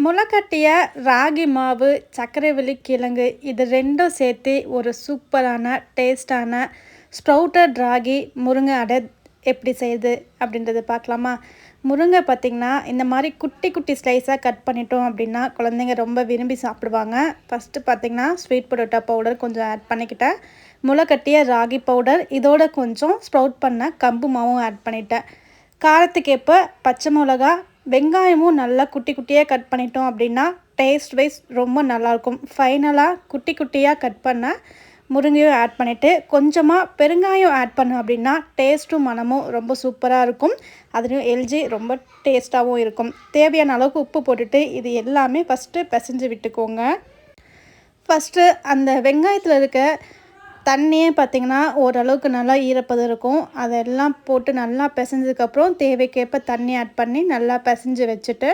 முளைக்கட்டிய ராகி மாவு, சர்க்கரைவள்ளி கிழங்கு இது 2ம் சேர்த்து ஒரு சூப்பரான, டேஸ்ட்டான ஸ்ப்ரவுட்டட் ராகி முருங்கை அடை எப்படி செய்யுது அப்படின்றத பார்க்கலாமா? முருங்கை பார்த்திங்கன்னா, இந்த மாதிரி குட்டி குட்டி ஸ்லைஸாக கட் பண்ணிட்டோம் அப்படின்னா, குழந்தைங்க ரொம்ப விரும்பி சாப்பிடுவாங்க. ஃபஸ்ட்டு பார்த்திங்கன்னா, ஸ்வீட் பொட்டேட்டோ பவுடர் கொஞ்சம் ஆட் பண்ணிக்கிட்டேன். முளைக்கட்டிய ராகி பவுடர், இதோட கொஞ்சம் ஸ்ப்ரவுட் பண்ண கம்பு மாவும் ஆட் பண்ணிட்டேன். காரத்துக்கேற்ப பச்சை மிளகா, வெங்காயமும் நல்லா குட்டி குட்டியாக கட் பண்ணிட்டோம் அப்படின்னா டேஸ்ட் வைஸ் ரொம்ப நல்லாயிருக்கும். ஃபைனலாக குட்டி குட்டியாக கட் பண்ண முருங்கையும் ஆட் பண்ணிவிட்டு கொஞ்சமாக பெருங்காயம் ஆட் பண்ணோம் அப்படின்னா டேஸ்ட்டும் மனமும் ரொம்ப சூப்பராக இருக்கும். அதுலேயும் எல்ஜி ரொம்ப டேஸ்ட்டாகவும் இருக்கும். தேவையான அளவுக்கு உப்பு போட்டுட்டு இது எல்லாமே ஃபஸ்ட்டு பிசைஞ்சு விட்டுக்கோங்க. ஃபஸ்ட்டு அந்த வெங்காயத்தில் இருக்க தண்ணியே பார்த்திங்கன்னா ஓரளவுக்கு நல்லா ஈரப்பதம் இருக்கும். அதெல்லாம் போட்டு நல்லா பிசைஞ்சதுக்கப்புறம் தேவைக்கேற்ப தண்ணி ஆட் பண்ணி நல்லா பிசைஞ்சு வச்சுட்டு,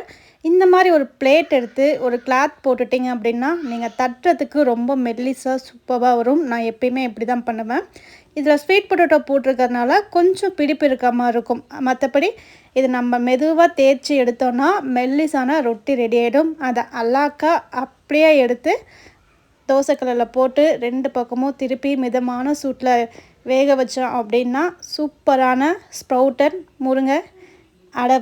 இந்த மாதிரி ஒரு பிளேட் எடுத்து ஒரு கிளாத் போட்டுட்டிங்க அப்படின்னா நீங்கள் தட்டுறதுக்கு ரொம்ப மெல்லிஸாக சூப்பராக வரும். நான் எப்பயுமே இப்படி தான் பண்ணுவேன். இதில் ஸ்வீட் பொட்டேட்டோ போட்டிருக்கறதுனால கொஞ்சம் பிடிப்பு இருக்க மாதிரி இருக்கும். மற்றபடி இது நம்ம மெதுவாக தேய்ச்சி எடுத்தோன்னா மெல்லிஸான ரொட்டி ரெடி ஆகிடும். அதை அல்லாக்கா அப்படியே எடுத்து தோசைக்கல்லில் போட்டு 2 பக்கமும் திருப்பி மிதமான சூட்டில் வேக வச்சோம் அப்படின்னா சூப்பரான ஸ்ப்ரவுட்டட் முருங்கை அடை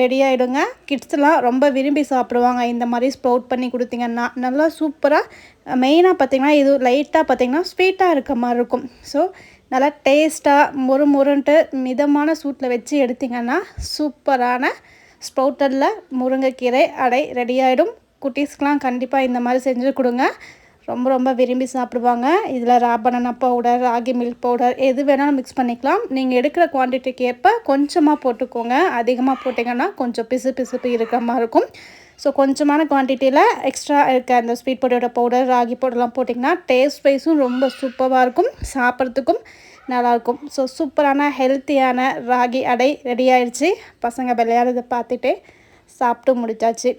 ரெடி ஆகிடுங்க. கிட்ஸ்லாம் ரொம்ப விரும்பி சாப்பிடுவாங்க. இந்த மாதிரி ஸ்ப்ரவுட் பண்ணி கொடுத்தீங்கன்னா நல்லா சூப்பராக. மெயினாக பார்த்திங்கன்னா இது லைட்டாக பார்த்திங்கன்னா ஸ்வீட்டாக இருக்க மாதிரி இருக்கும். ஸோ நல்லா டேஸ்ட்டாக முருன்ட்டு மிதமான சூட்டில் வச்சு எடுத்திங்கன்னா சூப்பரான ஸ்ப்ரவுட்டடில் முருங்கைக்கீரை அடை ரெடி ஆகிடும். குட்டீஸ்க்கெலாம் கண்டிப்பாக இந்த மாதிரி செஞ்சு கொடுங்க. ரொம்ப ரொம்ப விரும்பி சாப்பிடுவாங்க. இதில் banana powder, ragi milk powder எது வேணாலும் மிக்ஸ் பண்ணிக்கலாம். நீங்கள் எடுக்கிற குவான்டிட்டிக்கு ஏற்ப கொஞ்சமாக போட்டுக்கோங்க. அதிகமாக போட்டிங்கன்னா கொஞ்சம் பிசுப்பு இருக்கிற மாதிரி இருக்கும். ஸோ கொஞ்சமான குவான்டிட்டியில் எக்ஸ்ட்ரா இருக்க அந்த ஸ்வீட் பொட்டேட்டோ பவுடர், ராகி பவுடர்லாம் போட்டிங்கன்னா டேஸ்ட் வைஸும் ரொம்ப சூப்பராக இருக்கும். சாப்பிட்றதுக்கும் நல்லாயிருக்கும். ஸோ சூப்பரான ஹெல்த்தியான ராகி அடை ரெடி ஆயிடுச்சு. பசங்க விளையாடுறதை பார்த்துட்டே சாப்பிட்டு முடிச்சாச்சு.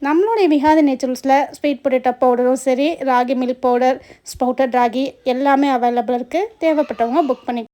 நம்மளுடைய விஹாதி நேச்சுரல்ஸில் ஸ்வீட் பொட்டேட்டோ பவுடரும் சரி, ragi milk powder, sprouted ragi எல்லாமே அவைலபிள் இருக்குது. தேவைப்பட்டவங்க புக் பண்ணி